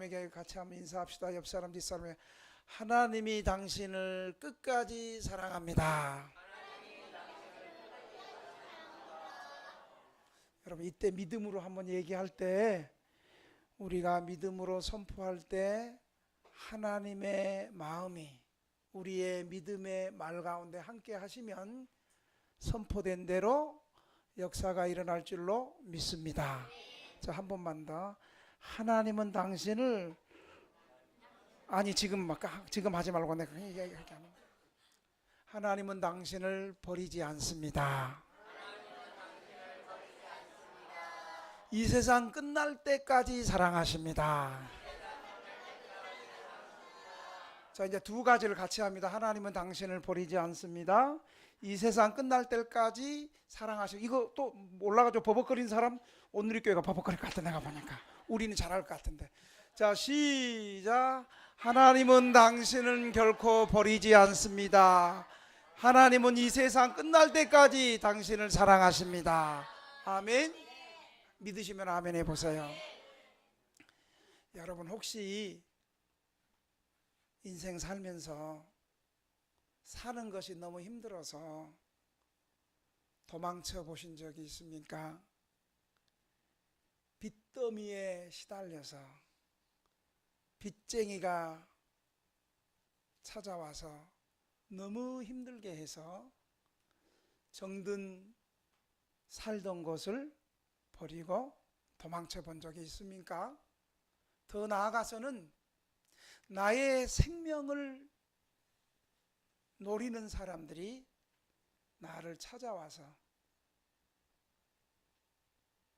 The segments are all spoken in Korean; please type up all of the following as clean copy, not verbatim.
사람에게 같이 한번 인사합시다. 옆 사람 뒷사람에게. 하나님이 당신을 끝까지 사랑합니다. 여러분, 이때 믿음으로 한번 얘기할 때, 우리가 믿음으로 선포할 때 하나님의 마음이 우리의 믿음의 말 가운데 함께 하시면 선포된 대로 역사가 일어날 줄로 믿습니다. 자, 한 번만 더. 하나님은 당신을, 아니 지금 하지 말고 내가 얘기하는 거야. 하나님은 당신을 버리지 않습니다. 이 세상 끝날 때까지 사랑하십니다. 자, 이제 두 가지를 같이 합니다. 하나님은 당신을 버리지 않습니다. 이 세상 끝날 때까지 사랑하시고. 이거 또 올라가죠. 버벅거리는 사람, 온누리교회가 버벅거릴 것 같아. 내가 보니까 우리는 잘할 것 같은데. 자, 시작. 하나님은 당신은 결코 버리지 않습니다. 하나님은 이 세상 끝날 때까지 당신을 사랑하십니다. 아멘. 믿으시면 아멘 해보세요. 여러분, 혹시 인생 살면서 사는 것이 너무 힘들어서 도망쳐 보신 적이 있습니까? 빚더미에 시달려서 빚쟁이가 찾아와서 너무 힘들게 해서 정든 살던 곳을 버리고 도망쳐 본 적이 있습니까? 더 나아가서는 나의 생명을 노리는 사람들이 나를 찾아와서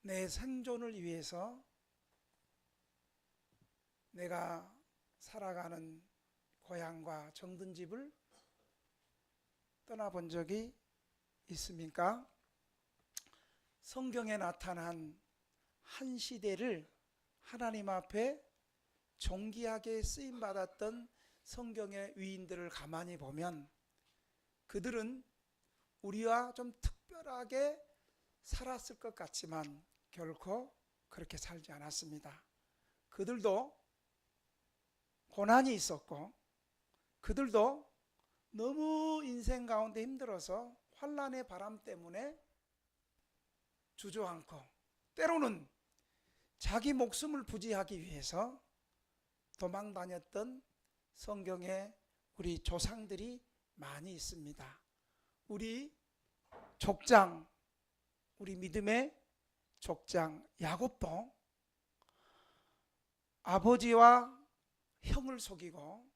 내 생존을 위해서 내가 살아가는 고향과 정든 집을 떠나본 적이 있습니까? 성경에 나타난 한 시대를 하나님 앞에 존귀하게 쓰임받았던 성경의 위인들을 가만히 보면 그들은 우리와 좀 특별하게 살았을 것 같지만 결코 그렇게 살지 않았습니다. 그들도 고난이 있었고, 그들도 너무 인생 가운데 힘들어서 환난의 바람 때문에 주저앉고, 때로는 자기 목숨을 부지하기 위해서 도망 다녔던 성경에 우리 조상들이 많이 있습니다. 우리 족장, 우리 믿음의 족장 야곱도 아버지와 형을 속이고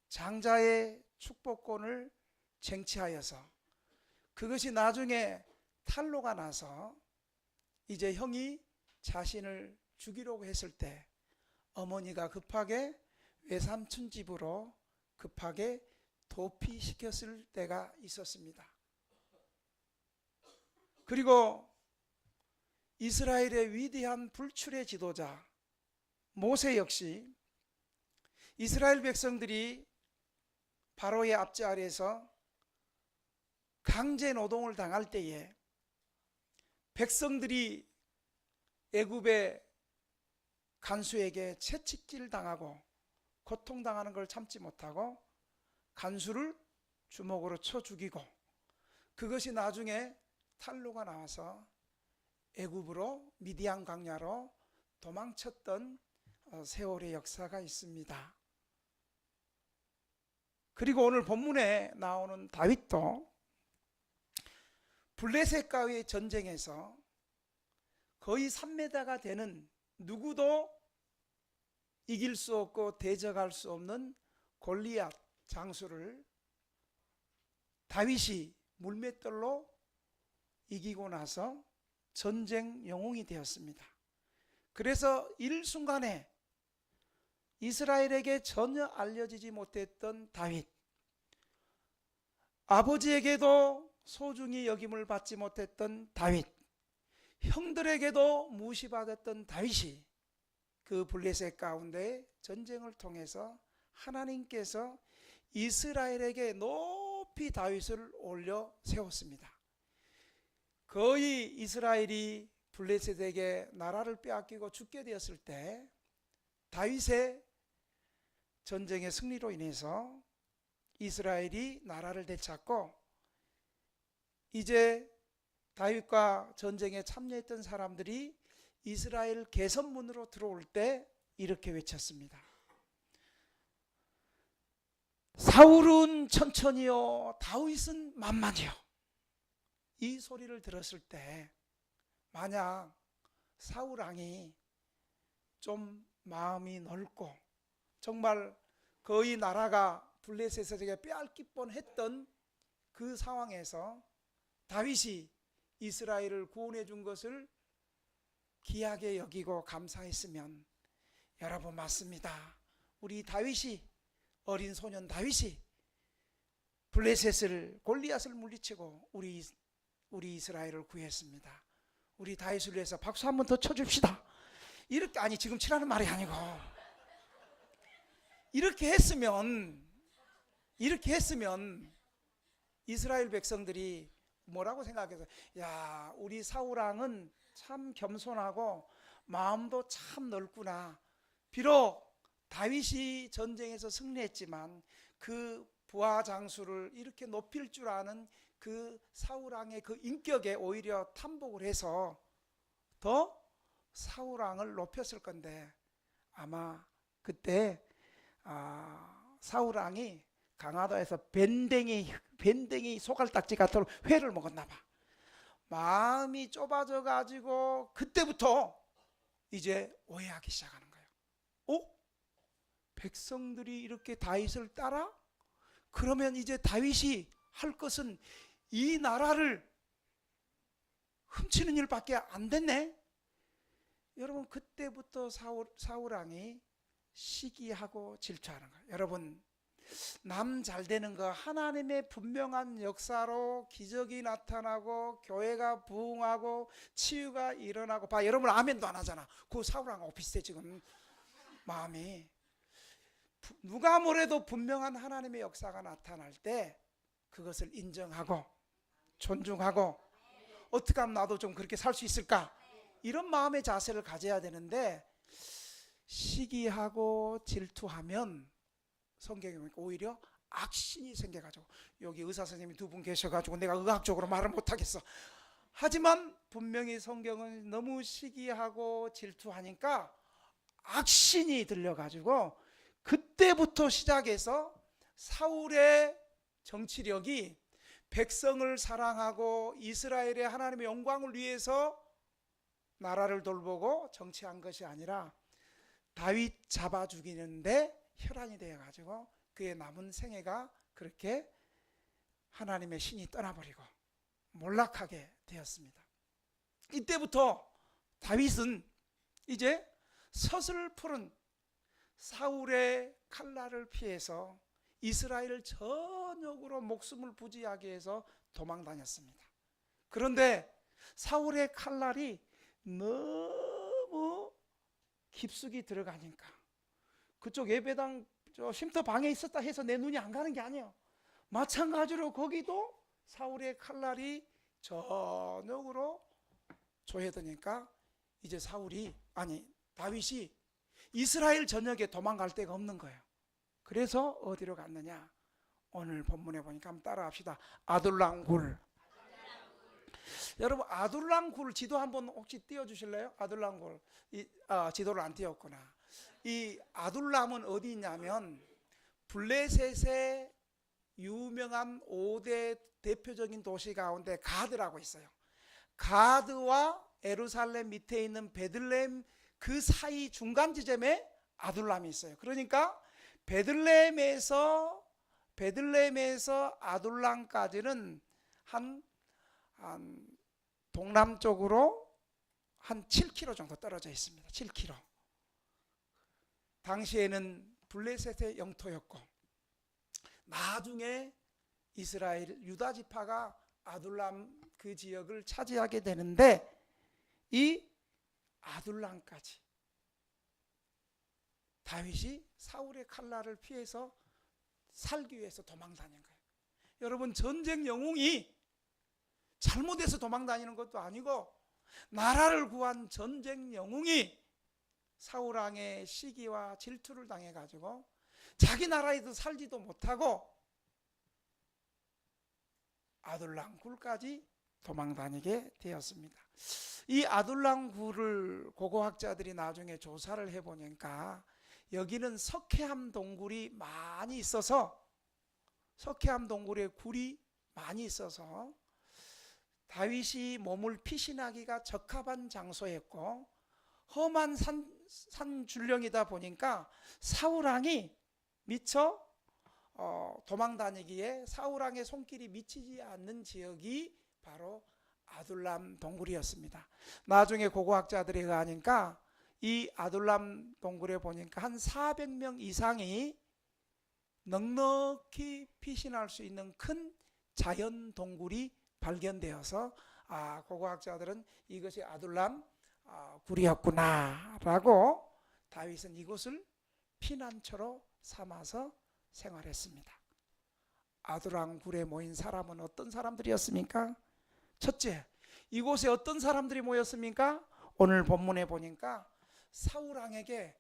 장자의 축복권을 쟁취하여서 그것이 나중에 탄로가 나서 이제 형이 자신을 죽이려고 했을 때 어머니가 급하게 외삼촌 집으로 급하게 도피시켰을 때가 있었습니다. 그리고 이스라엘의 위대한 불출의 지도자 모세 역시 이스라엘 백성들이 바로의 압제 아래에서 강제 노동을 당할 때에 백성들이 애굽의 간수에게 채찍질 당하고 고통당하는 걸 참지 못하고 간수를 주먹으로 쳐 죽이고 그것이 나중에 탄로가 나와서 애굽으로 미디안 광야로 도망쳤던 세월의 역사가 있습니다. 그리고 오늘 본문에 나오는 다윗도 블레셋과의 전쟁에서 거의 3m가 되는 누구도 이길 수 없고 대적할 수 없는 골리앗 장수를 다윗이 물맷돌로 이기고 나서 전쟁 영웅이 되었습니다. 그래서 일순간에 이스라엘에게 전혀 알려지지 못했던 다윗, 아버지에게도 소중히 여김을 받지 못했던 다윗, 형들에게도 무시받았던 다윗이 그 블레셋 가운데 전쟁을 통해서 하나님께서 이스라엘에게 높이 다윗을 올려 세웠습니다. 거의 이스라엘이 블레셋에게 나라를 빼앗기고 죽게 되었을 때 다윗의 전쟁의 승리로 인해서 이스라엘이 나라를 되찾고, 이제 다윗과 전쟁에 참여했던 사람들이 이스라엘 개선문으로 들어올 때 이렇게 외쳤습니다. 사울은 천천히요, 다윗은 만만히요. 이 소리를 들었을 때 만약 사울 왕이 좀 마음이 넓고 정말 거의 나라가 블레셋에게 빼앗길 뻔했던 그 상황에서 다윗이 이스라엘을 구원해 준 것을 귀하게 여기고 감사했으면, 여러분 맞습니다. 우리 다윗이, 어린 소년 다윗이 블레셋을, 골리앗을 물리치고 우리 이스라엘을 구했습니다. 우리 다윗을 위해서 박수 한번 더 쳐줍시다. 이렇게, 아니 지금 치라는 말이 아니고, 이렇게 했으면 이스라엘 백성들이 뭐라고 생각해서, 야, 우리 사울왕은 참 겸손하고 마음도 참 넓구나. 비록 다윗이 전쟁에서 승리했지만 그 부하 장수를 이렇게 높일 줄 아는 그 사울왕의 그 인격에 오히려 탐복을 해서 더 사울왕을 높였을 건데, 아마 그때 사울왕이 강화도에서 밴댕이 소갈딱지 같은 회를 먹었나 봐. 마음이 좁아져 가지고 그때부터 이제 오해하기 시작하는 거예요. 백성들이 이렇게 다윗을 따라? 그러면 이제 다윗이 할 것은 이 나라를 훔치는 일밖에 안 됐네. 여러분, 그때부터 사울 왕이 시기하고 질투하는 거예요. 여러분, 남 잘 되는 거, 하나님의 분명한 역사로 기적이 나타나고 교회가 부흥하고 치유가 일어나고, 봐, 여러분 아멘도 안 하잖아. 그 사울왕하고 비슷해 지금 마음이. 누가 뭐래도 분명한 하나님의 역사가 나타날 때 그것을 인정하고 존중하고, 어떻게 하면 나도 좀 그렇게 살 수 있을까, 이런 마음의 자세를 가져야 되는데, 시기하고 질투하면 성경에 보니까 오히려 악신이 생겨가지고, 여기 의사 선생님이 두 분 계셔가지고 내가 의학적으로 말을 못하겠어. 하지만 분명히 성경은 너무 시기하고 질투하니까 악신이 들려가지고, 그때부터 시작해서 사울의 정치력이 백성을 사랑하고 이스라엘의 하나님의 영광을 위해서 나라를 돌보고 정치한 것이 아니라 다윗 잡아 죽이는데 혈안이 되어가지고 그의 남은 생애가 그렇게 하나님의 신이 떠나버리고 몰락하게 되었습니다. 이때부터 다윗은 이제 서슬푸른 사울의 칼날을 피해서 이스라엘을 전역으로 목숨을 부지하게 해서 도망다녔습니다. 그런데 사울의 칼날이 너무 깊숙이 들어가니까, 그쪽 예배당 쉼터 방에 있었다 해서 내 눈이 안 가는 게 아니에요. 마찬가지로 거기도 사울의 칼날이 전역으로 조여드니까 이제 다윗이 이스라엘 전역에 도망갈 데가 없는 거예요. 그래서 어디로 갔느냐, 오늘 본문에 보니까 한번 따라합시다. 아둘람 굴. 여러분, 아둘람 굴 지도 한번 혹시 띄워주실래요? 아둘람 굴. 지도를 안 띄웠구나. 이 아둘람은 어디 있냐면 블레셋의 유명한 5대 대표적인 도시 가운데 가드라고 있어요. 가드와 예루살렘 밑에 있는 베들레헴 그 사이 중간 지점에 아둘람이 있어요. 그러니까 베들레헴에서 아둘람까지는 한 동남쪽으로 한 7km 정도 떨어져 있습니다. 7km. 당시에는 블레셋의 영토였고, 나중에 이스라엘 유다 지파가 아둘람 그 지역을 차지하게 되는데, 이 아둘람까지 다윗이 사울의 칼날을 피해서 살기 위해서 도망다닌 거예요. 여러분, 전쟁 영웅이 잘못해서 도망다니는 것도 아니고, 나라를 구한 전쟁 영웅이 사울 왕의 시기와 질투를 당해가지고 자기 나라에도 살지도 못하고 아둘람 굴까지 도망 다니게 되었습니다. 이 아둘람 굴을 고고학자들이 나중에 조사를 해보니까 여기는 석회암 동굴이 많이 있어서, 석회암 동굴에 굴이 많이 있어서 다윗이 몸을 피신하기가 적합한 장소였고, 험한 산 줄령이다 보니까 사울왕이 미처 도망 다니기에 사울왕의 손길이 미치지 않는 지역이 바로 아둘람 동굴이었습니다. 나중에 고고학자들이 의하니까 이 아둘람 동굴에 보니까 한 400명 이상이 넉넉히 피신할 수 있는 큰 자연 동굴이 발견되어서 고고학자들은 이것이 아둘람 굴이었구나 라고 다윗은 이곳을 피난처로 삼아서 생활했습니다. 아둘람 굴에 모인 사람은 어떤 사람들이었습니까? 첫째, 이곳에 어떤 사람들이 모였습니까? 오늘 본문에 보니까 사울왕에게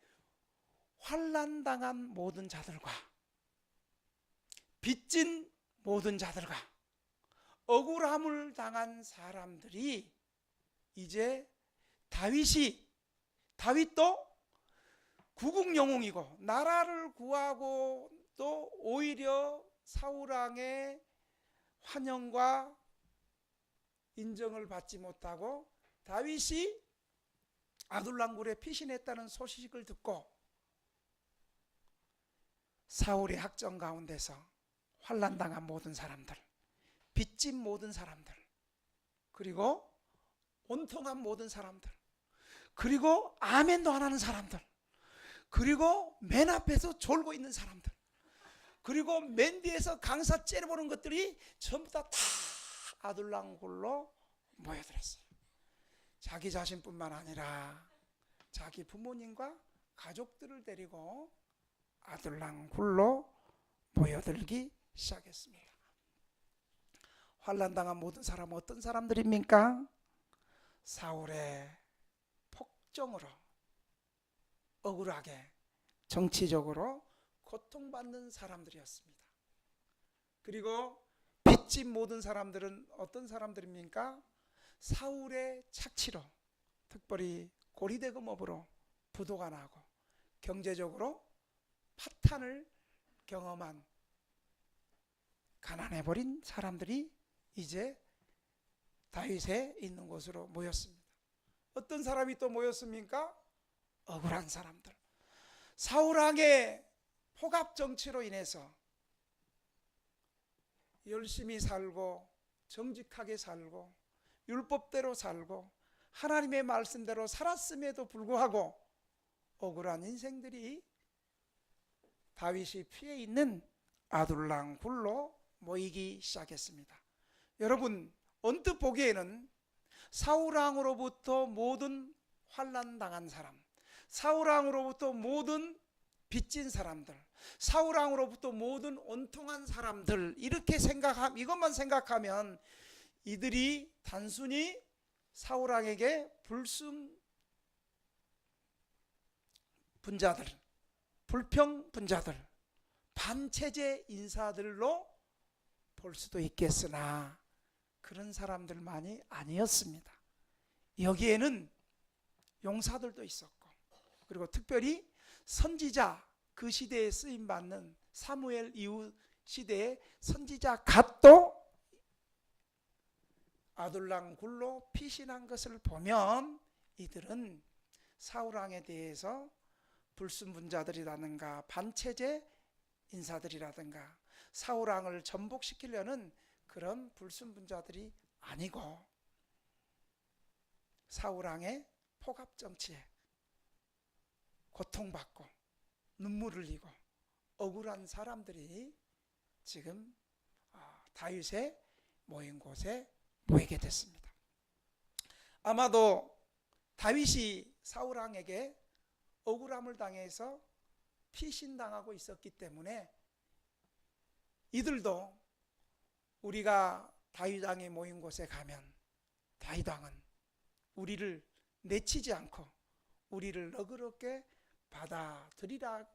환난당한 모든 자들과 빚진 모든 자들과 억울함을 당한 사람들이 이제 다윗도 구국영웅이고 나라를 구하고 또 오히려 사울왕의 환영과 인정을 받지 못하고 다윗이 아둘람 굴에 피신했다는 소식을 듣고 사울의 학정 가운데서 환난당한 모든 사람들, 빚진 모든 사람들, 그리고 온통한 모든 사람들, 그리고 아멘도 안 하는 사람들, 그리고 맨 앞에서 졸고 있는 사람들, 그리고 맨 뒤에서 강사 째려보는 것들이 전부 다 아둘람 굴로 모여들었어요. 자기 자신뿐만 아니라 자기 부모님과 가족들을 데리고 아둘람 굴로 모여들기 시작했습니다. 환난당한 모든 사람은 어떤 사람들입니까? 사울의 폭정으로 억울하게 정치적으로 고통받는 사람들이었습니다. 그리고 빚진 모든 사람들은 어떤 사람들입니까? 사울의 착취로, 특별히 고리대금업으로 부도가 나고 경제적으로 파탄을 경험한 가난해버린 사람들이 이제 다윗에 있는 곳으로 모였습니다. 어떤 사람이 또 모였습니까? 억울한 사람들. 사울왕의 포갑 정치로 인해서 열심히 살고 정직하게 살고 율법대로 살고 하나님의 말씀대로 살았음에도 불구하고 억울한 인생들이 다윗이 피해 있는 아둘람 굴로 모이기 시작했습니다. 여러분, 언뜻 보기에는 사울왕으로부터 모든 환난당한 사람, 사울왕으로부터 모든 빚진 사람들, 사울왕으로부터 모든 온통한 사람들, 이렇게 이것만 생각하면 이들이 단순히 사울왕에게 불순 분자들, 불평 분자들, 반체제 인사들로 볼 수도 있겠으나 그런 사람들만이 아니었습니다. 여기에는 용사들도 있었고, 그리고 특별히 선지자, 그 시대에 쓰임받는 사무엘 이후 시대의 선지자 갓도 아둘람 굴로 피신한 것을 보면 이들은 사울왕에 대해서 불순분자들이라든가 반체제 인사들이라든가 사울왕을 전복시키려는 그런 불순분자들이 아니고 사울왕의 포갑정치에 고통받고 눈물 흘리고 억울한 사람들이 지금 다윗의 모인 곳에 모이게 됐습니다. 아마도 다윗이 사울왕에게 억울함을 당해서 피신당하고 있었기 때문에 이들도 우리가 다윗왕이 모인 곳에 가면 다윗왕은 우리를 내치지 않고 우리를 너그럽게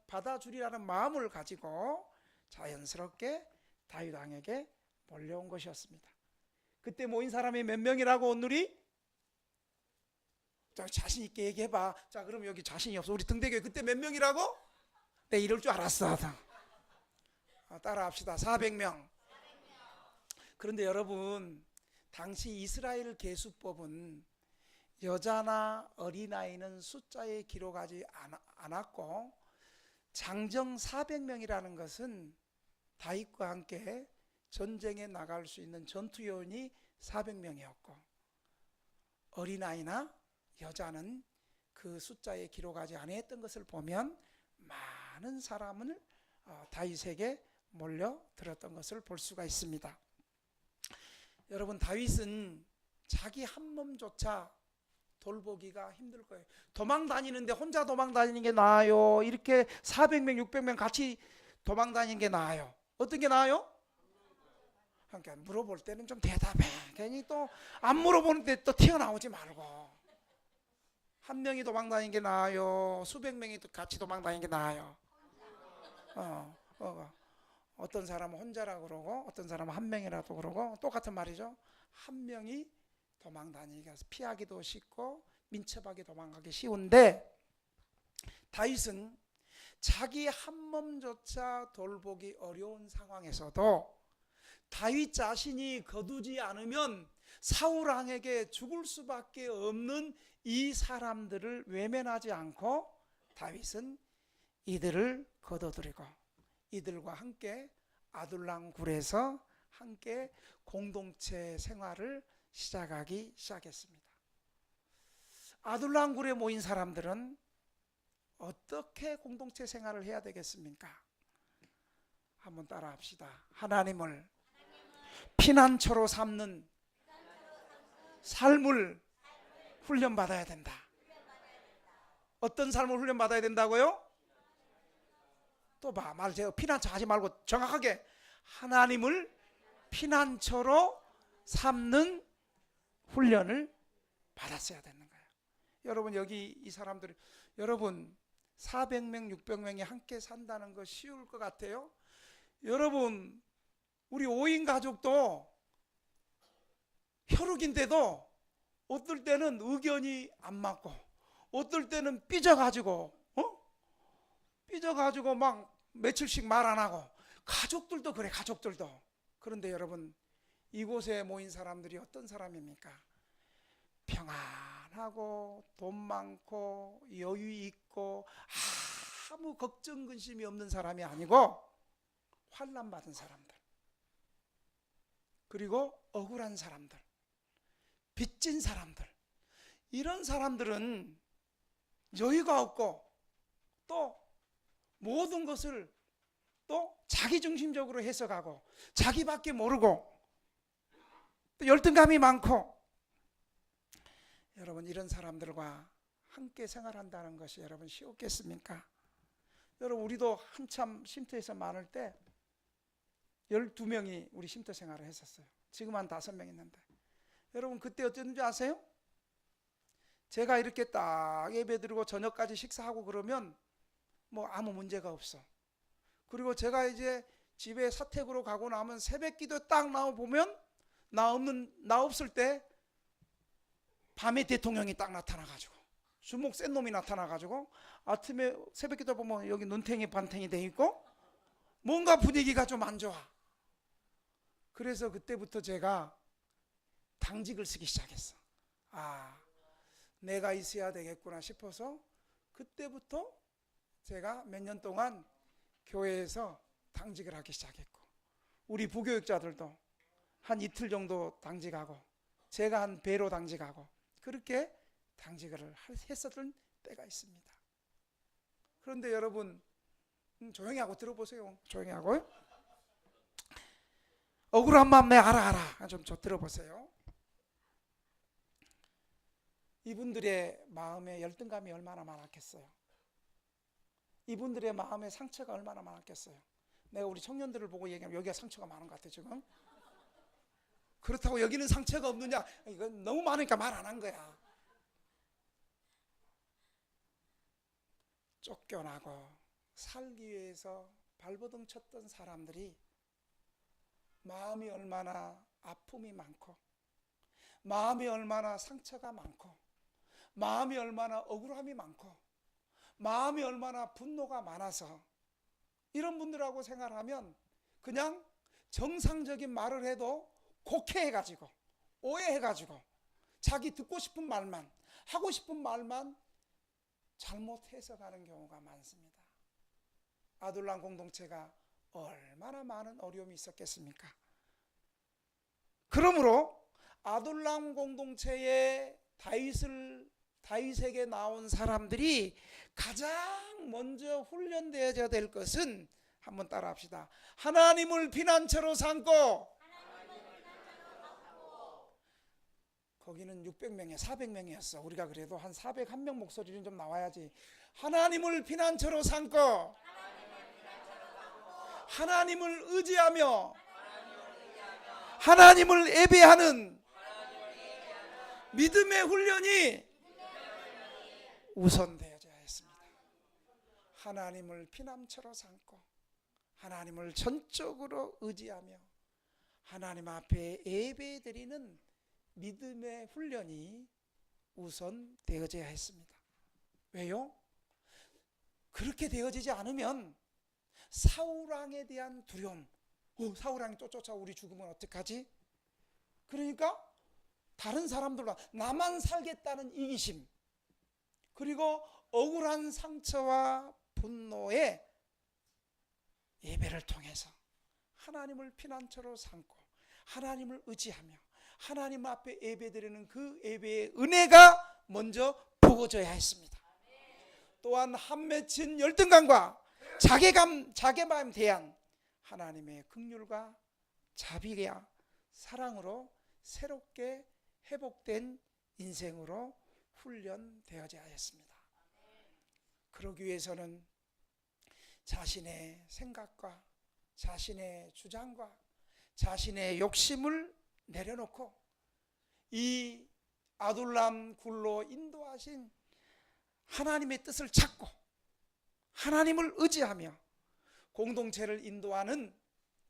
받아주리라는 마음을 가지고 자연스럽게 다윗 왕에게 몰려온 것이었습니다. 그때 모인 사람이 몇 명이라고 온누리? 자, 자신 있게 얘기해봐. 자, 그럼 여기 자신이 없어. 우리 등대교회 그때 몇 명이라고? 내 이럴 줄 알았어. 따라합시다. 400명. 그런데 여러분, 당시 이스라엘 계수법은 여자나 어린아이는 숫자에 기록하지 않았고, 장정 400명이라는 것은 다윗과 함께 전쟁에 나갈 수 있는 전투요원이 400명이었고, 어린아이나 여자는 그 숫자에 기록하지 않았던 것을 보면 많은 사람을 다윗에게 몰려들었던 것을 볼 수가 있습니다. 여러분, 다윗은 자기 한 몸조차 돌보기가 힘들 거예요. 도망 다니는데 혼자 도망 다니는 게 나아요? 이렇게 400명, 600명 같이 도망 다니는 게 나아요? 어떤 게 나아요? 그러니까 물어볼 때는 좀 대답해. 괜히 또 안 물어보는데 또 튀어나오지 말고. 한 명이 도망 다니는 게 나아요? 수백 명이 같이 도망 다니는 게 나아요? 어떤 사람은 혼자라고 그러고 어떤 사람은 한 명이라도 그러고 똑같은 말이죠. 한 명이 도망 다니기가 피하기도 쉽고 민첩하게 도망가기 쉬운데, 다윗은 자기 한 몸조차 돌보기 어려운 상황에서도 다윗 자신이 거두지 않으면 사울 왕에게 죽을 수밖에 없는 이 사람들을 외면하지 않고 다윗은 이들을 거둬들이고 이들과 함께 아둘람 굴에서 함께 공동체 생활을 시작했습니다. 아둘람 굴에 모인 사람들은 어떻게 공동체 생활을 해야 되겠습니까? 한번 따라합시다. 하나님을 피난처로 삼는 삶을 훈련받아야 된다. 어떤 삶을 훈련받아야 된다고요? 또 봐, 말 제가 피난처 하지 말고 정확하게 하나님을 피난처로 삼는 훈련을 받았어야 되는 거예요. 여러분, 여기 이 사람들이, 여러분 400명, 600명이 함께 산다는 거 쉬울 것 같아요? 여러분, 우리 5인 가족도 혈육인데도 어떨 때는 의견이 안 맞고 어떨 때는 삐져가지고 막 며칠씩 말 안 하고, 가족들도 그래. 가족들도. 그런데 여러분, 이곳에 모인 사람들이 어떤 사람입니까? 평안하고 돈 많고 여유 있고 아무 걱정 근심이 없는 사람이 아니고 환난 받은 사람들, 그리고 억울한 사람들, 빚진 사람들, 이런 사람들은 여유가 없고 또 모든 것을 또 자기중심적으로 해석하고 자기밖에 모르고 또 열등감이 많고, 여러분 이런 사람들과 함께 생활한다는 것이 여러분 쉬웠겠습니까? 여러분, 우리도 한참 쉼터에서 많을 때 12명이 우리 쉼터 생활을 했었어요. 지금 한 5명 있는데, 여러분 그때 어땠는지 아세요? 제가 이렇게 딱 예배 드리고 저녁까지 식사하고 그러면 뭐 아무 문제가 없어. 그리고 제가 이제 집에 사택으로 가고 나면 새벽기도 딱 나와보면 나 없을 때 밤에 대통령이 딱 나타나가지고, 주먹 센 놈이 나타나가지고, 아침에 새벽기도 보면 여기 눈탱이 반탱이 돼 있고 뭔가 분위기가 좀 안 좋아. 그래서 그때부터 제가 당직을 쓰기 시작했어. 내가 있어야 되겠구나 싶어서 그때부터 제가 몇 년 동안 교회에서 당직을 하기 시작했고, 우리 부교육자들도 한 이틀 정도 당직하고 제가 한 배로 당직하고 그렇게 당직을 했었던 때가 있습니다. 그런데 여러분, 조용히 하고 들어보세요. 조용히 하고요. 억울한 마음 내 알아. 좀 들어보세요. 이분들의 마음에 열등감이 얼마나 많았겠어요. 이분들의 마음에 상처가 얼마나 많았겠어요. 내가 우리 청년들을 보고 얘기하면 여기가 상처가 많은 것 같아 지금. 그렇다고 여기는 상처가 없느냐? 이건 너무 많으니까 말 안 한 거야. 쫓겨나고 살기 위해서 발버둥 쳤던 사람들이 마음이 얼마나 아픔이 많고, 마음이 얼마나 상처가 많고, 마음이 얼마나 억울함이 많고, 마음이 얼마나 분노가 많아서 이런 분들하고 생활하면 그냥 정상적인 말을 해도 곡해해가지고 오해해가지고 자기 듣고 싶은 말만, 하고 싶은 말만 잘못 해석하는 경우가 많습니다. 아둘람 공동체가 얼마나 많은 어려움이 있었겠습니까? 그러므로 아둘람 공동체의 다윗에게 나온 사람들이 가장 먼저 훈련되어야 될 것은, 한번 따라합시다. 하나님을 피난처로 삼고, 거기는 600명에 400명이었어. 우리가 그래도 한 401명 목소리는 좀 나와야지. 하나님을 피난처로 삼고, 하나님을 의지하며 하나님을 예배하는 믿음의 훈련이 우선되어야 했습니다. 하나님을 피난처로 삼고 하나님을 전적으로 의지하며 하나님 앞에 예배드리는 믿음의 훈련이 우선되어져야 했습니다. 왜요? 그렇게 되어지지 않으면 사울왕에 대한 두려움, 사울왕이 또 쫓아와 우리 죽으면 어떡하지? 그러니까 다른 사람들과 나만 살겠다는 이기심, 그리고 억울한 상처와 분노에 예배를 통해서 하나님을 피난처로 삼고 하나님을 의지하며 하나님 앞에 예배드리는 그 예배의 은혜가 먼저 부어져야 했습니다. 또한 한 맺힌 열등감과 자괴감에 대한 하나님의 긍휼과 자비와 사랑으로 새롭게 회복된 인생으로 훈련되어져야 했습니다. 그러기 위해서는 자신의 생각과 자신의 주장과 자신의 욕심을 내려놓고 이 아둘람 굴로 인도하신 하나님의 뜻을 찾고 하나님을 의지하며 공동체를 인도하는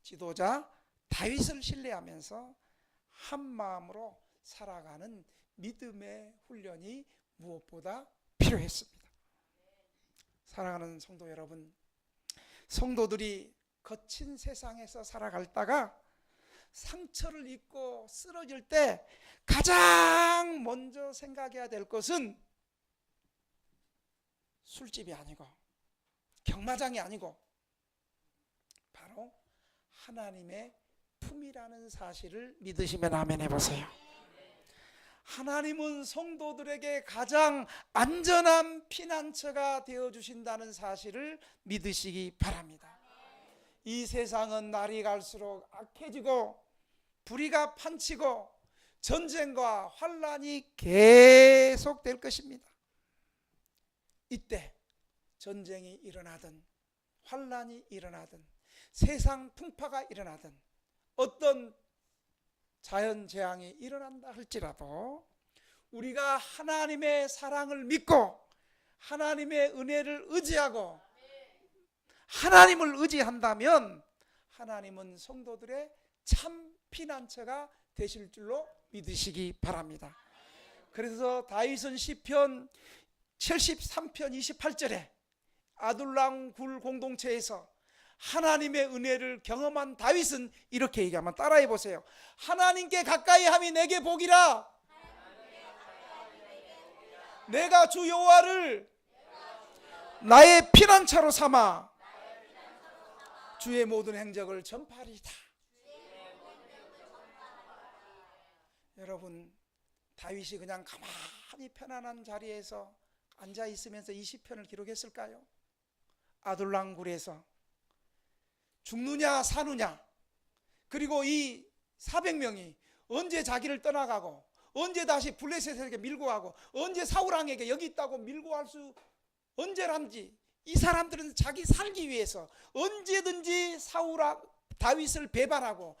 지도자 다윗을 신뢰하면서 한 마음으로 살아가는 믿음의 훈련이 무엇보다 필요했습니다. 사랑하는 성도 여러분, 성도들이 거친 세상에서 살아가다가 상처를 입고 쓰러질 때 가장 먼저 생각해야 될 것은 술집이 아니고 경마장이 아니고 바로 하나님의 품이라는 사실을 믿으시면 아멘 해보세요. 하나님은 성도들에게 가장 안전한 피난처가 되어주신다는 사실을 믿으시기 바랍니다. 이 세상은 날이 갈수록 악해지고 불의가 판치고 전쟁과 환란이 계속될 것입니다. 이때 전쟁이 일어나든 환란이 일어나든 세상 풍파가 일어나든 어떤 자연재앙이 일어난다 할지라도 우리가 하나님의 사랑을 믿고 하나님의 은혜를 의지하고 하나님을 의지한다면 하나님은 성도들의 참 피난처가 되실 줄로 믿으시기 바랍니다. 그래서 다윗은 시편 73편 28절에 아둘람 굴 공동체에서 하나님의 은혜를 경험한 다윗은 이렇게 얘기하면 따라해 보세요. 하나님께 가까이 함이 내게 복이라. 내가 주 여호와를 나의 피난처로 삼아 주의 모든 행적을 전파하리이다. 여러분, 다윗이 그냥 가만히 편안한 자리에서 앉아 있으면서 이 시편을 기록했을까요? 아둘람 굴에서 죽느냐 사느냐, 그리고 이 400명이 언제 자기를 떠나가고 언제 다시 블레셋에게 밀고 가고 언제 사울왕에게 여기 있다고 밀고 갈 수 언제란지, 이 사람들은 자기 살기 위해서 언제든지 다윗을 배반하고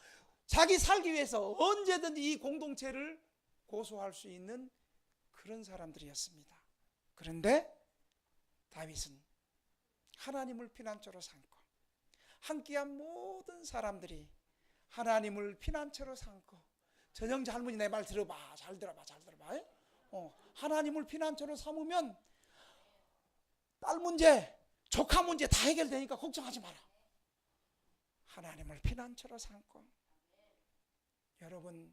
자기 살기 위해서 언제든지 이 공동체를 고소할 수 있는 그런 사람들이었습니다. 그런데 다윗은 하나님을 피난처로 삼고, 함께한 모든 사람들이 하나님을 피난처로 삼고, 전영자 할머니 내 말 들어봐, 잘 들어봐, 잘 들어봐. 하나님을 피난처로 삼으면 딸 문제, 조카 문제 다 해결되니까 걱정하지 마라. 하나님을 피난처로 삼고, 여러분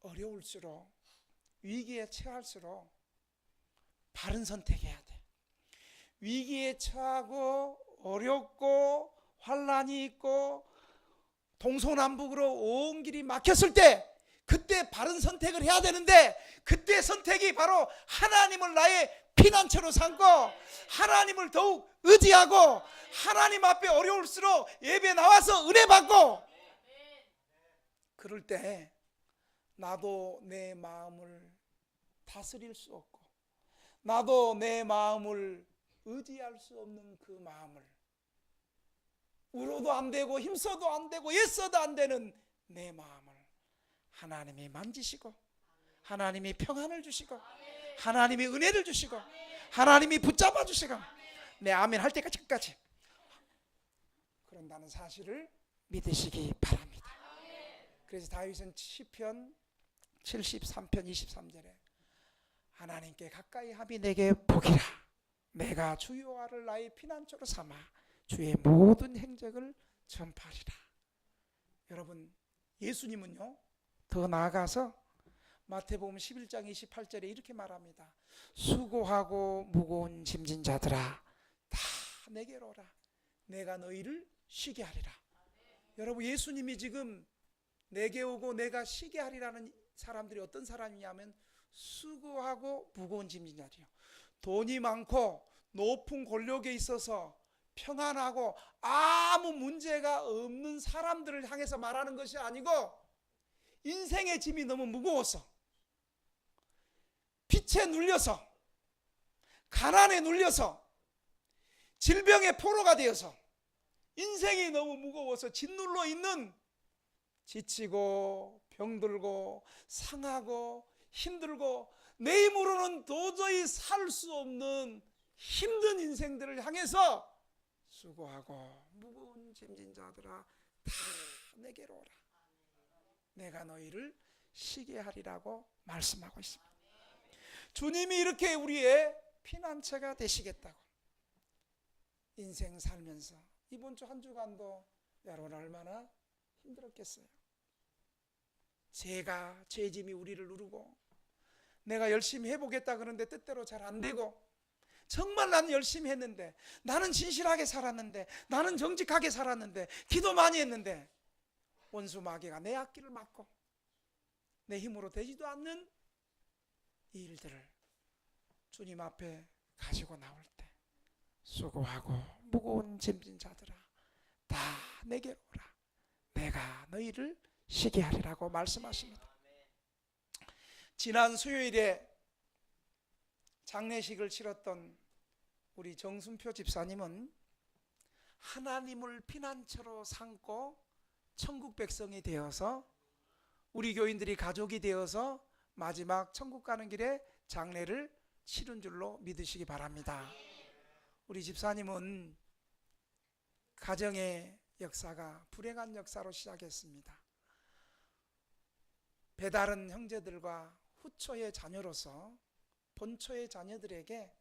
어려울수록, 위기에 처할수록 바른 선택해야 돼. 위기에 처하고 어렵고 환란이 있고 동서남북으로 온 길이 막혔을 때, 그때 바른 선택을 해야 되는데, 그때 선택이 바로 하나님을 나의 피난처로 삼고 하나님을 더욱 의지하고 하나님 앞에 어려울수록 예배 나와서 은혜 받고, 그럴 때 나도 내 마음을 다스릴 수 없고, 나도 내 마음을 의지할 수 없는 그 마음을, 울어도 안 되고 힘써도 안 되고 애써도 안 되는 내 마음을 하나님이 만지시고, 하나님이 평안을 주시고, 하나님이 은혜를 주시고, 하나님이 붙잡아 주시고, 내 아멘 할 때까지 그런다는 사실을 믿으시기 바랍니다. 그래서 다윗은 시편 73편 23절에 하나님께 가까이 함이 내게 복이라, 내가 주 여호와를 나의 피난처로 삼아 주의 모든 행적을 전파하리라. 여러분, 예수님은요 더 나아가서 마태복음 11장 28절에 이렇게 말합니다. 수고하고 무거운 짐진 자들아 다 내게로 오라, 내가 너희를 쉬게 하리라. 여러분, 예수님이 지금 내게 오고 내가 쉬게 하리라는 사람들이 어떤 사람이냐면 수고하고 무거운 짐진 자들이요, 돈이 많고 높은 권력에 있어서 평안하고 아무 문제가 없는 사람들을 향해서 말하는 것이 아니고, 인생의 짐이 너무 무거워서, 빚에 눌려서, 가난에 눌려서, 질병의 포로가 되어서 인생이 너무 무거워서 짓눌러 있는, 지치고 병들고 상하고 힘들고 내 힘으로는 도저히 살 수 없는 힘든 인생들을 향해서 수고하고 무거운 짐진 자들아 다 내게로 오라, 내가 너희를 쉬게 하리라고 말씀하고 있습니다. 주님이 이렇게 우리의 피난처가 되시겠다고. 인생 살면서 이번 주 한 주간도 여러분 얼마나 힘들었겠어요. 죄짐이 우리를 누르고, 내가 열심히 해보겠다 그러는데 뜻대로 잘 안 되고, 정말 나는 열심히 했는데, 나는 진실하게 살았는데, 나는 정직하게 살았는데, 기도 많이 했는데, 원수 마귀가 내 앞길을 막고 내 힘으로 되지도 않는 이 일들을 주님 앞에 가지고 나올 때, 수고하고 무거운 짐진 자들아 다 내게로 오라, 내가 너희를 쉬게 하리라고 말씀하십니다. 지난 수요일에 장례식을 치렀던 우리 정순표 집사님은 하나님을 피난처로 삼고 천국 백성이 되어서, 우리 교인들이 가족이 되어서 마지막 천국 가는 길에 장례를 치른 줄로 믿으시기 바랍니다. 우리 집사님은 가정의 역사가 불행한 역사로 시작했습니다. 배다른 형제들과 후초의 자녀로서 본초의 자녀들에게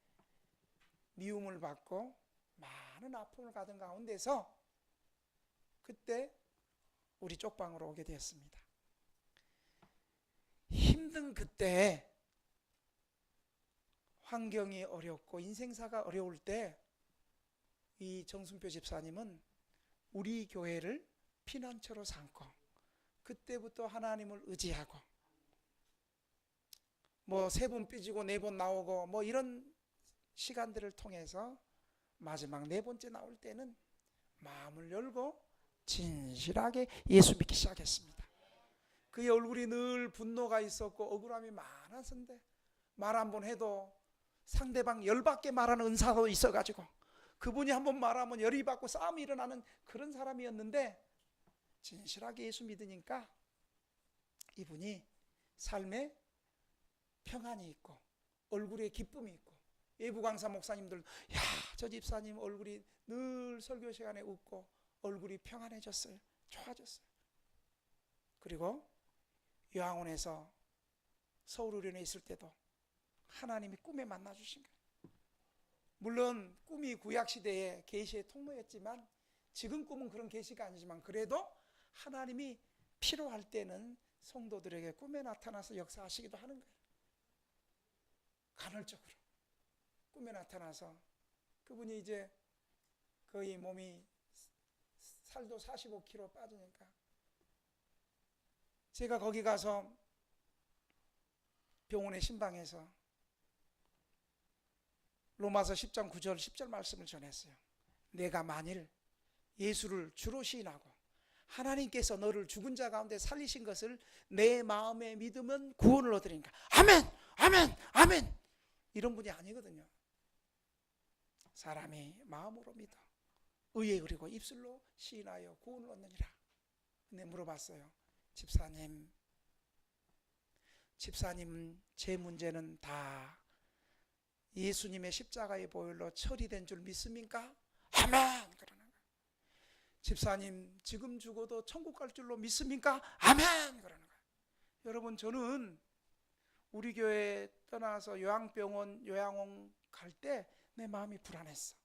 미움을 받고 많은 아픔을 가진 가운데서 그때 우리 쪽방으로 오게 되었습니다. 힘든 그때, 환경이 어렵고 인생사가 어려울 때, 이 정순표 집사님은 우리 교회를 피난처로 삼고 그때부터 하나님을 의지하고, 뭐 3번 삐지고 4번 나오고 뭐 이런 시간들을 통해서 마지막 4번째 나올 때는 마음을 열고 진실하게 예수 믿기 시작했습니다. 그의 얼굴이 늘 분노가 있었고 억울함이 많았는데, 말 한 번 해도 상대방 열받게 말하는 은사도 있어가지고, 그분이 한번 말하면 열이 받고 싸움이 일어나는 그런 사람이었는데, 진실하게 예수 믿으니까 이분이 삶에 평안이 있고 얼굴에 기쁨이 있고 외부 강사 목사님들, 야, 저 집사님 얼굴이 늘 설교 시간에 웃고 얼굴이 평안해졌어요. 좋아졌어요. 그리고 요양원에서 서울의료원에 있을 때도 하나님이 꿈에 만나주신 거예요. 물론 꿈이 구약시대의 계시의 통로였지만 지금 꿈은 그런 계시가 아니지만 그래도 하나님이 필요할 때는 성도들에게 꿈에 나타나서 역사하시기도 하는 거예요. 간헐적으로 꿈에 나타나서 그분이 이제 거의 몸이 살도 45kg 빠지니까 제가 거기 가서 병원의 신방에서 로마서 10장 9절 10절 말씀을 전했어요. 내가 만일 예수를 주로 시인하고 하나님께서 너를 죽은 자 가운데 살리신 것을 내 마음에 믿으면 구원을 얻으리니까 아멘 아멘 아멘. 이런 분이 아니거든요. 사람이 마음으로 믿어 의에 그리고 입술로 시인하여 구원을 얻느니라. 근데 물어봤어요. 집사님 제 문제는 다 예수님의 십자가의 보혈로 처리된 줄 믿습니까? 아멘. 그러는 거예요. 집사님 지금 죽어도 천국 갈 줄로 믿습니까? 아멘. 그러는 거예요. 여러분, 저는 우리 교회 떠나서 요양병원 요양원 갈 때 내 마음이 불안했어.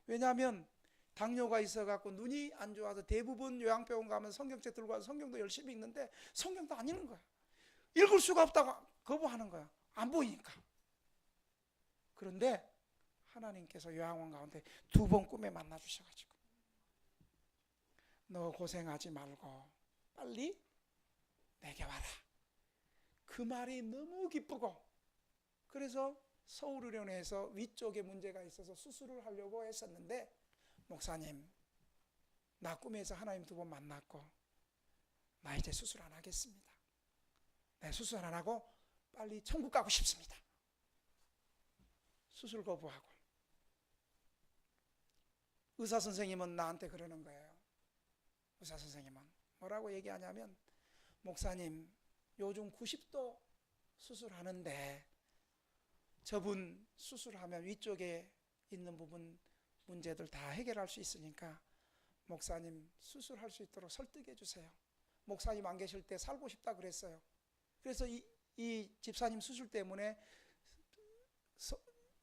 왜냐하면 당뇨가 있어갖고 눈이 안 좋아서 대부분 요양병원 가면 성경책 들고 와서 성경도 열심히 읽는데 성경도 안 읽는 거야. 읽을 수가 없다고 거부하는 거야. 안 보이니까. 그런데 하나님께서 요양원 가운데 2번 꿈에 만나 주셔가지고 너 고생하지 말고 빨리 내게 와라. 그 말이 너무 기쁘고 그래서 서울의료원에서 위쪽에 문제가 있어서 수술을 하려고 했었는데 목사님 나 꿈에서 하나님 2번 만났고 나 이제 수술 안 하겠습니다. 네, 수술 안 하고 빨리 천국 가고 싶습니다. 수술 거부하고. 의사 선생님은 나한테 그러는 거예요. 의사 선생님은 뭐라고 얘기하냐면 목사님 요즘 90도 수술하는데 저분 수술하면 위쪽에 있는 부분 문제들 다 해결할 수 있으니까 목사님 수술할 수 있도록 설득해 주세요. 목사님 안 계실 때 살고 싶다 그랬어요. 그래서 이 집사님 수술 때문에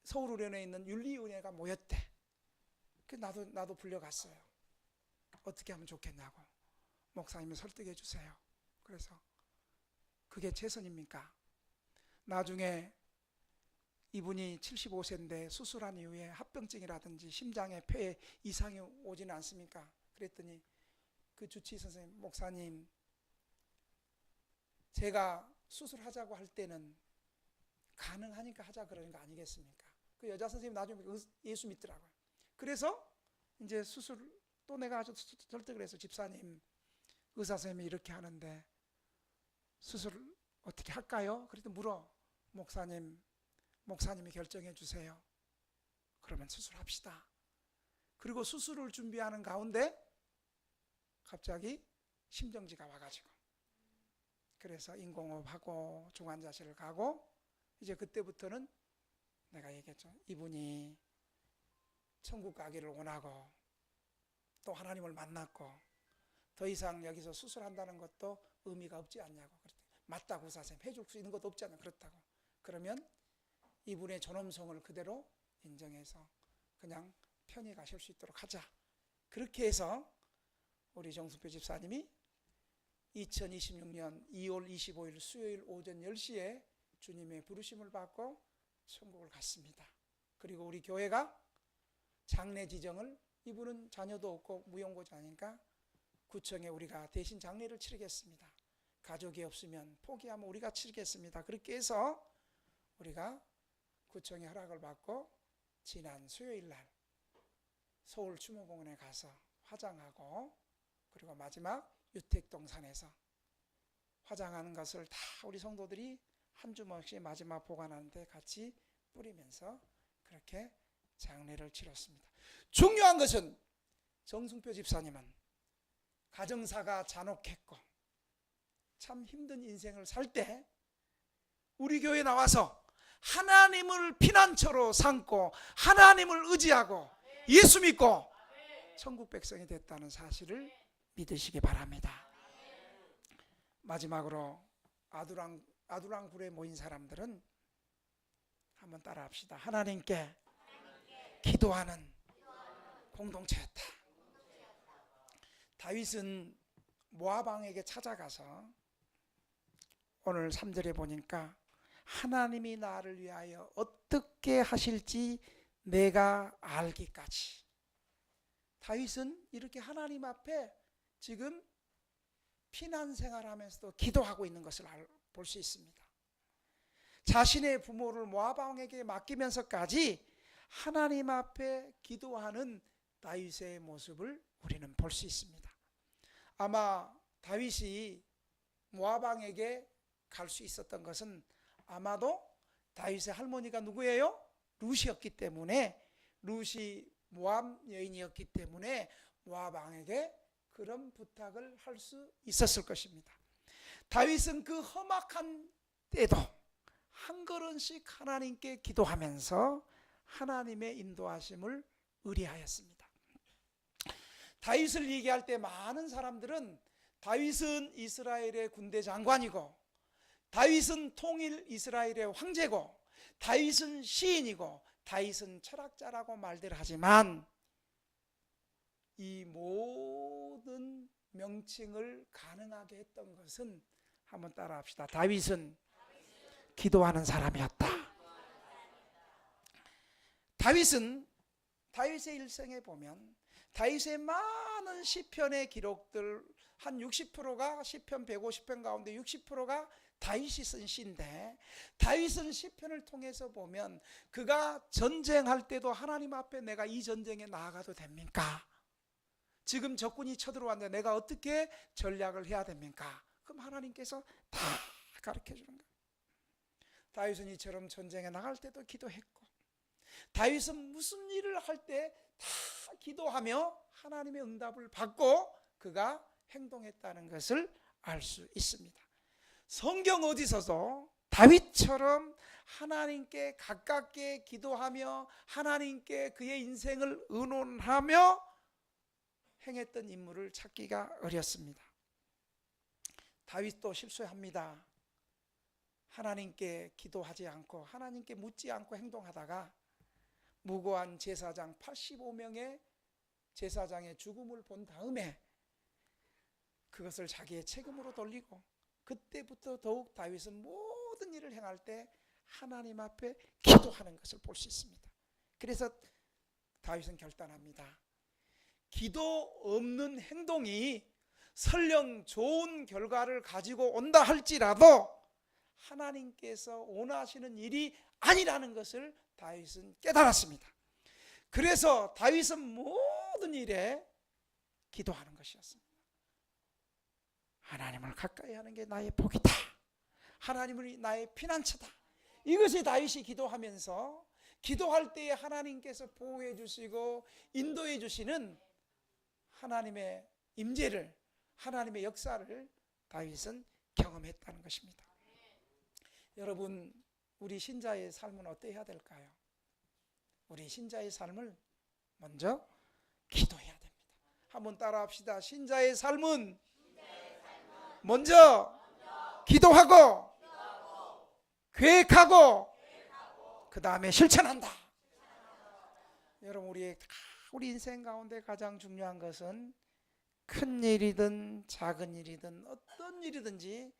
서울의료원에 있는 윤리위원회가 모였대. 나도 불려갔어요. 어떻게 하면 좋겠냐고. 목사님이 설득해 주세요. 그래서 그게 최선입니까? 나중에 이분이 75세인데 수술한 이후에 합병증이라든지 심장에 폐에 이상이 오지는 않습니까? 그랬더니 그 주치의 선생님, 목사님 제가 수술하자고 할 때는 가능하니까 하자 그러는 거 아니겠습니까? 그 여자 선생님 나중에 예수 믿더라고요. 그래서 이제 수술 또 내가 아주 설득을 해서 집사님 의사 선생님이 이렇게 하는데 수술 어떻게 할까요? 그랬더니 물어. 목사님이 결정해 주세요. 그러면 수술합시다. 그리고 수술을 준비하는 가운데 갑자기 심정지가 와가지고 그래서 인공호흡하고 중환자실을 가고 이제 그때부터는 내가 얘기했죠. 이분이 천국 가기를 원하고 또 하나님을 만났고 더 이상 여기서 수술한다는 것도 의미가 없지 않냐고. 그랬더니 맞다고 의사 선생님 해줄 수 있는 것도 없지 않냐. 그렇다고. 그러면 이분의 존엄성을 그대로 인정해서 그냥 편히 가실 수 있도록 하자. 그렇게 해서 우리 정승표 집사님이 2026년 2월 25일 수요일 오전 10시에 주님의 부르심을 받고 천국을 갔습니다. 그리고 우리 교회가 장례 지정을 이분은 자녀도 없고 무용고자니까 구청에 우리가 대신 장례를 치르겠습니다. 가족이 없으면 포기하면 우리가 치르겠습니다. 그렇게 해서 우리가 구청의 허락을 받고 지난 수요일 날 서울 추모공원에 가서 화장하고 그리고 마지막 유택동산에서 화장하는 것을 다 우리 성도들이 한 주먹씩 마지막 보관하는데 같이 뿌리면서 그렇게 장례를 치렀습니다. 중요한 것은 정승표 집사님은 가정사가 잔혹했고 참 힘든 인생을 살 때 우리 교회에 나와서 하나님을 피난처로 삼고 하나님을 의지하고 예수 믿고 천국 백성이 됐다는 사실을 믿으시기 바랍니다. 마지막으로 아두랑 굴에 모인 사람들은 한번 따라합시다. 하나님께 기도하는 공동체였다. 다윗은 모압 왕에게 찾아가서 오늘 3절에 보니까 하나님이 나를 위하여 어떻게 하실지 내가 알기까지. 다윗은 이렇게 하나님 앞에 지금 피난 생활하면서도 기도하고 있는 것을 볼 수 있습니다. 자신의 부모를 모압 왕에게 맡기면서까지 하나님 앞에 기도하는 다윗의 모습을 우리는 볼 수 있습니다. 아마 다윗이 모압 왕에게 갈 수 있었던 것은 아마도 다윗의 할머니가 누구예요? 룻이었기 때문에, 룻이 모압 여인이었기 때문에 모압 왕에게 그런 부탁을 할 수 있었을 것입니다. 다윗은 그 험악한 때도 한 걸음씩 하나님께 기도하면서 하나님의 인도하심을 의뢰하였습니다. 다윗을 얘기할 때 많은 사람들은 다윗은 이스라엘의 군대 장관이고, 다윗은 통일 이스라엘의 황제고, 다윗은 시인이고, 다윗은 철학자라고 말들 하지만 이 모든 명칭을 가능하게 했던 것은 한번 따라합시다. 다윗은 기도하는 사람이었다. 다윗의 일생에 보면 다윗의 많은 시편의 기록들 한 60%가 시편 150편 가운데 60%가 다윗이 쓴 시인데, 다윗은 시편을 통해서 보면 그가 전쟁할 때도 하나님 앞에 내가 이 전쟁에 나아가도 됩니까? 지금 적군이 쳐들어왔는데 내가 어떻게 전략을 해야 됩니까? 그럼 하나님께서 다 가르쳐 주는 거예요. 다윗은 이처럼 전쟁에 나갈 때도 기도했고, 다윗은 무슨 일을 할 때 다 기도하며 하나님의 응답을 받고 그가 행동했다는 것을 알 수 있습니다. 성경 어디서도 다윗처럼 하나님께 가깝게 기도하며 하나님께 그의 인생을 의논하며 행했던 인물을 찾기가 어렵습니다. 다윗도 실수합니다. 하나님께 기도하지 않고 하나님께 묻지 않고 행동하다가 무고한 제사장 85명의 제사장의 죽음을 본 다음에 그것을 자기의 책임으로 돌리고, 그때부터 더욱 다윗은 모든 일을 행할 때 하나님 앞에 기도하는 것을 볼 수 있습니다. 그래서 다윗은 결단합니다. 기도 없는 행동이 설령 좋은 결과를 가지고 온다 할지라도 하나님께서 원하시는 일이 아니라는 것을 다윗은 깨달았습니다. 그래서 다윗은 모든 일에 기도하는 것이었습니다. 하나님을 가까이 하는 게 나의 복이다. 하나님은 나의 피난처다. 이것이 다윗이 기도하면서, 기도할 때에 하나님께서 보호해 주시고 인도해 주시는 하나님의 임재를, 하나님의 역사를 다윗은 경험했다는 것입니다. 여러분, 우리 신자의 삶은 어때야 될까요? 우리 신자의 삶을 먼저 기도해야 됩니다. 한번 따라합시다. 신자의 삶은 먼저 기도하고 계획하고 그 다음에 실천한다. 여러분, 우리 인생 가운데 가장 중요한 것은 큰 일이든 작은 일이든 어떤 일이든지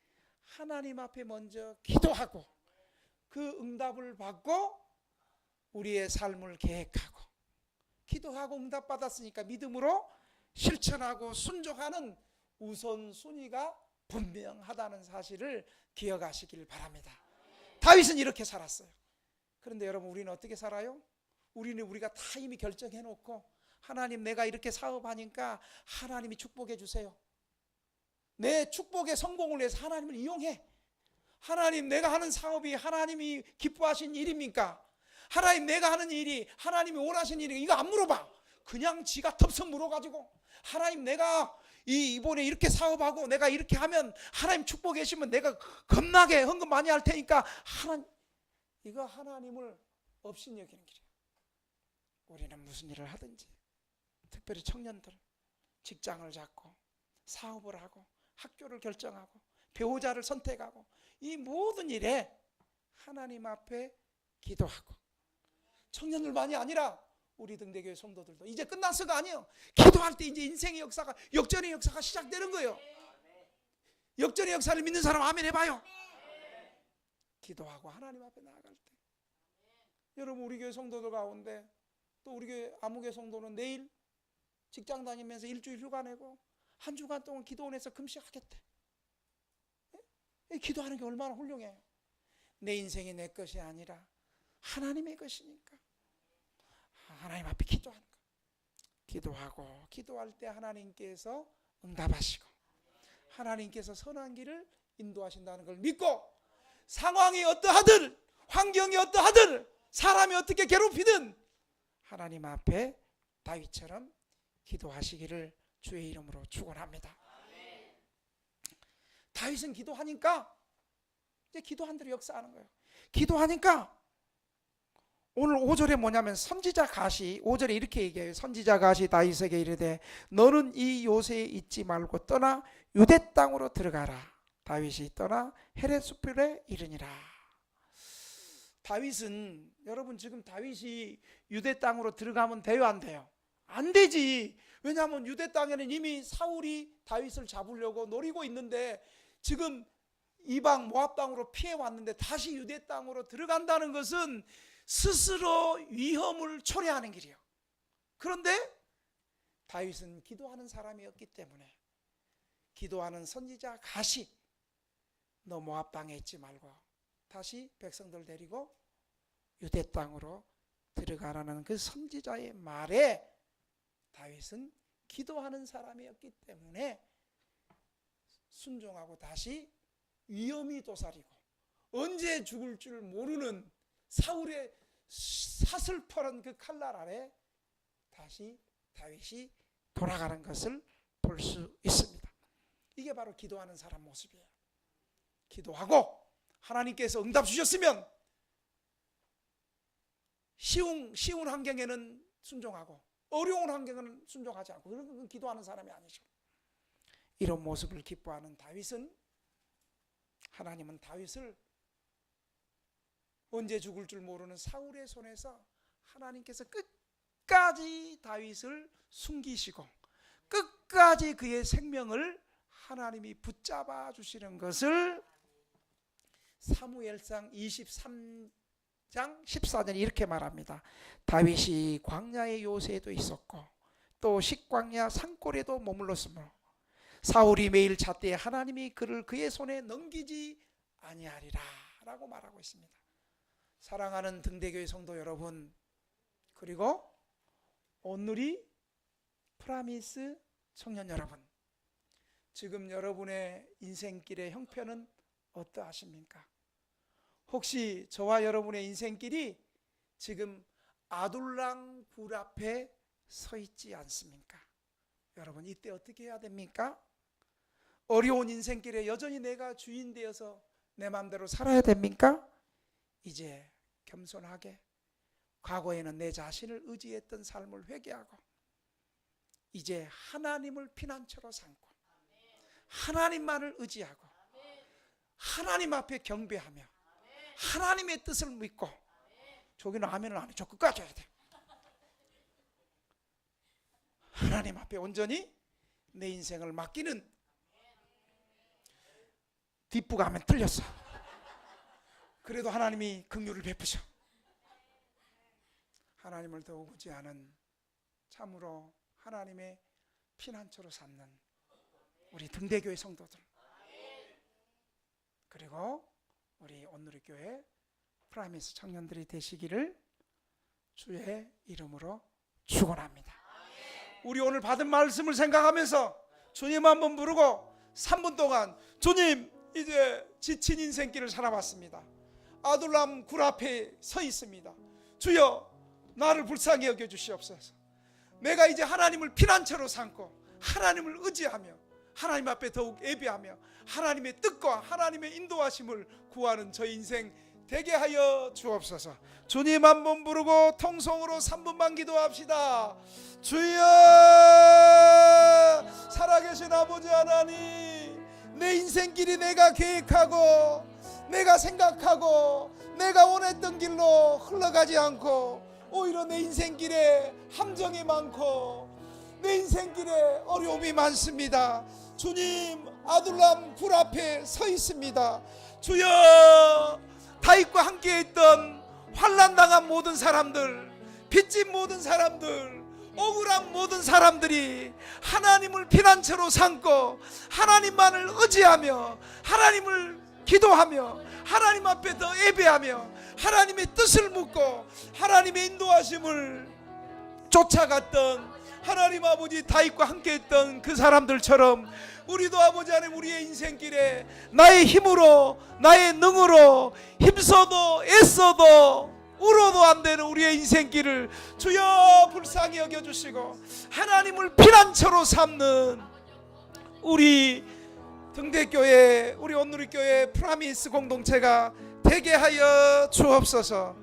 하나님 앞에 먼저 기도하고 그 응답을 받고 우리의 삶을 계획하고, 기도하고 응답받았으니까 믿음으로 실천하고 순종하는 우선순위가 분명하다는 사실을 기억하시길 바랍니다. 다윗은 이렇게 살았어요. 그런데 여러분, 우리는 어떻게 살아요? 우리가 다 이미 결정해 놓고, 하나님 내가 이렇게 사업하니까 하나님이 축복해 주세요. 내 축복의 성공을 위해서 하나님을 이용해. 하나님, 내가 하는 사업이 하나님이 기뻐하신 일입니까? 하나님, 내가 하는 일이 하나님이 원하신 일이, 이거 안 물어봐. 그냥 지가 덥석 물어가지고, 하나님 내가 이번에 이렇게 사업하고 내가 이렇게 하면 하나님 축복해 주시면 내가 겁나게 헌금 많이 할 테니까 하나님, 이거 하나님을 없인 여기는 길이에요. 우리는 무슨 일을 하든지, 특별히 청년들 직장을 잡고 사업을 하고 학교를 결정하고 배우자를 선택하고 이 모든 일에 하나님 앞에 기도하고, 청년들만이 아니라 우리 등대교회 성도들도 이제 끝났어가 아니에요. 기도할 때 이제 인생의 역사가, 역전의 역사가 시작되는 거예요. 역전의 역사를 믿는 사람 아멘 해봐요. 기도하고 하나님 앞에 나아갈 때, 여러분 우리 교회 성도들 가운데 또 우리 교회 아무개 성도는 내일 직장 다니면서 일주일 휴가 내고 한 주간 동안 기도원에서 금식하겠대. 기도하는 게 얼마나 훌륭해요. 내 인생이 내 것이 아니라 하나님의 것이니까 하나님 앞에 기도하는 거. 기도하고 기도할 때 하나님께서 응답하시고 하나님께서 선한 길을 인도하신다는 걸 믿고, 상황이 어떠하든 환경이 어떠하든 사람이 어떻게 괴롭히든 하나님 앞에 다윗처럼 기도하시기를 주의 이름으로 축원합니다. 다윗은 기도하니까 이제 기도한 대로 역사하는 거예요. 기도하니까 오늘 5절에 뭐냐면 선지자 갓이 5절에 이렇게 얘기해요. 선지자 갓이 다윗에게 이르되 너는 이 요새에 있지 말고 떠나 유대 땅으로 들어가라. 다윗이 떠나 헤렛 숲에 이르니라. 다윗은, 여러분 지금 다윗이 유대 땅으로 들어가면 돼요 안 돼요? 안 되지. 왜냐하면 유대 땅에는 이미 사울이 다윗을 잡으려고 노리고 있는데 지금 이방 모압 땅으로 피해 왔는데 다시 유대 땅으로 들어간다는 것은 스스로 위험을 초래하는 길이에요. 그런데 다윗은 기도하는 사람이었기 때문에 기도하는 선지자 갓이 너 모압 땅에 있지 말고 다시 백성들 데리고 유대 땅으로 들어가라는 그 선지자의 말에 다윗은 기도하는 사람이었기 때문에 순종하고 다시 위험이 도사리고 언제 죽을 줄 모르는 사울의 사슬퍼런 그 칼날 아래 다시 다윗이 돌아가는 것을 볼 수 있습니다. 이게 바로 기도하는 사람 모습이에요. 기도하고 하나님께서 응답 주셨으면 쉬운 환경에는 순종하고 어려운 환경은 순종하지 않고, 그런 건 기도하는 사람이 아니죠. 이런 모습을 기뻐하는 다윗은, 하나님은 다윗을 언제 죽을 줄 모르는 사울의 손에서 하나님께서 끝까지 다윗을 숨기시고 끝까지 그의 생명을 하나님이 붙잡아 주시는 것을 사무엘상 23장 14절에 이렇게 말합니다. 다윗이 광야의 요새에도 있었고 또 식광야 산골에도 머물렀으므로 사울이 매일 잣대에 하나님이 그를 그의 손에 넘기지 아니하리라 라고 말하고 있습니다. 사랑하는 등대교회 성도 여러분, 그리고 오늘이 프라미스 청년 여러분, 지금 여러분의 인생길의 형편은 어떠하십니까? 혹시 저와 여러분의 인생길이 지금 아둘람 굴 앞에 서 있지 않습니까? 여러분 이때 어떻게 해야 됩니까? 어려운 인생길에 여전히 내가 주인 되어서 내 마음대로 살아야 됩니까? 이제 겸손하게 과거에는 내 자신을 의지했던 삶을 회개하고 이제 하나님을 피난처로 삼고 하나님만을 의지하고 하나님 앞에 경배하며 하나님의 뜻을 믿고, 저기는 아멘을 안 해. 저 끝까지 해야 돼. 하나님 앞에 온전히 내 인생을 맡기는, 뒷부가 하면 틀렸어. 그래도 하나님이 긍휼을 베푸셔. 하나님을 더욱 의지하는, 참으로 하나님의 피난처로 삼는 우리 등대교회 성도들, 그리고 우리 온누리교회 프라미스 청년들이 되시기를 주의 이름으로 축원합니다. 우리 오늘 받은 말씀을 생각하면서 주님 한번 부르고 3분 동안, 주님 이제 지친 인생길을 살아왔습니다. 아둘람 굴 앞에 서 있습니다. 주여 나를 불쌍히 여겨주시옵소서. 내가 이제 하나님을 피난처로 삼고 하나님을 의지하며 하나님 앞에 더욱 예배하며 하나님의 뜻과 하나님의 인도하심을 구하는 저 인생 되게 하여 주옵소서. 주님 한 번 부르고 통성으로 3분만 기도합시다. 주여, 살아계신 아버지 하나님, 내 인생길이 내가 계획하고 내가 생각하고 내가 원했던 길로 흘러가지 않고 오히려 내 인생길에 함정이 많고 내 인생길에 어려움이 많습니다. 주님, 아둘람 굴 앞에 서 있습니다. 주여, 다윗과 함께 있던 환난당한 모든 사람들, 빚진 모든 사람들, 억울한 모든 사람들이 하나님을 피난처로 삼고 하나님만을 의지하며 하나님을 기도하며 하나님 앞에 더 예배하며 하나님의 뜻을 묻고 하나님의 인도하심을 쫓아갔던 하나님 아버지 다윗과 함께 했던 그 사람들처럼 우리도 아버지 하나님 우리의 인생길에 나의 힘으로 나의 능으로 힘써도 애써도 울어도 안 되는 우리의 인생길을 주여 불쌍히 여겨주시고 하나님을 피난처로 삼는 우리 등대교회, 우리 온누리교회 프라미스 공동체가 되게 하여 주옵소서.